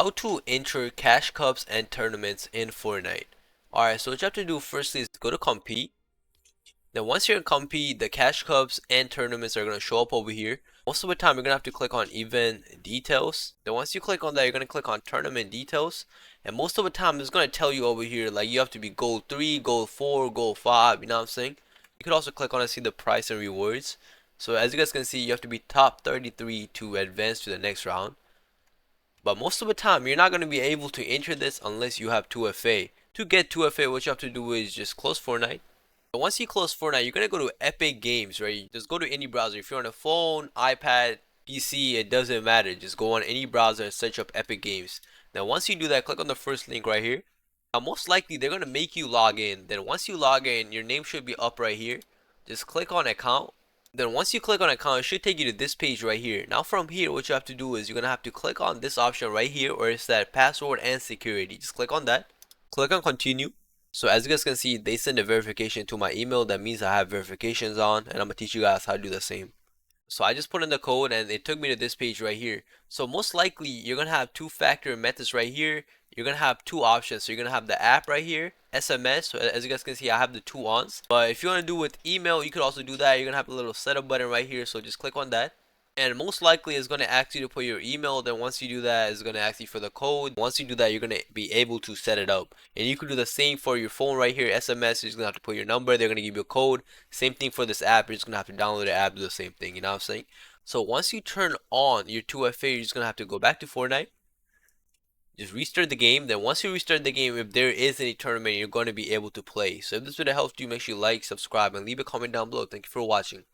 how to enter cash cups and tournaments in Fortnite. Alright, so what you have to do firstly is go to compete. Then once you're in compete, the cash cups and tournaments are going to show up over here. Most of the time, you're going to have to click on event details. Then once you click on that, you're going to click on tournament details. And most of the time, it's going to tell you over here, like you have to be gold 3, gold 4, gold 5, you know what I'm saying? You could also click on and see the price and rewards. So as you guys can see, you have to be top 33 to advance to the next round. But most of the time, you're not going to be able to enter this unless you have 2FA. To get 2FA, what you have to do is just close Fortnite. But once you close Fortnite, you're going to go to Epic Games, right? Just go to any browser. If you're on a phone, iPad, PC, it doesn't matter. Just go on any browser and search up Epic Games. Now, once you do that, click on the first link right here. Now, most likely, they're going to make you log in. Then once you log in, your name should be up right here. Just click on account. Then once you click on account, it should take you to this page right here. Now from here, what you have to do is you're going to have to click on this option right here where it's that password and security. Just click on that. Click on continue. So as you guys can see, they send a verification to my email. That means I have verifications on, and I'm going to teach you guys how to do the same. So I just put in the code and it took me to this page right here. So most likely you're going to have two-factor methods right here. You're going to have two options. So you're going to have the app right here, SMS. So as you guys can see, I have the two ons. But if you want to do with email, you could also do that. You're going to have a little setup button right here. So just click on that. And most likely it's going to ask you to put your email. Then once you do that, it's going to ask you for the code. Once you do that, you're going to be able to set it up. And you can do the same for your phone right here. SMS, you're just going to have to put your number. They're going to give you a code. Same thing for this app. You're just going to have to download the app, do the same thing. You know what I'm saying? So once you turn on your 2FA, you're just going to have to go back to Fortnite. Just restart the game. Then once you restart the game, if there is any tournament, you're going to be able to play. So if this video helped you, make sure you like, subscribe, and leave a comment down below. Thank you for watching.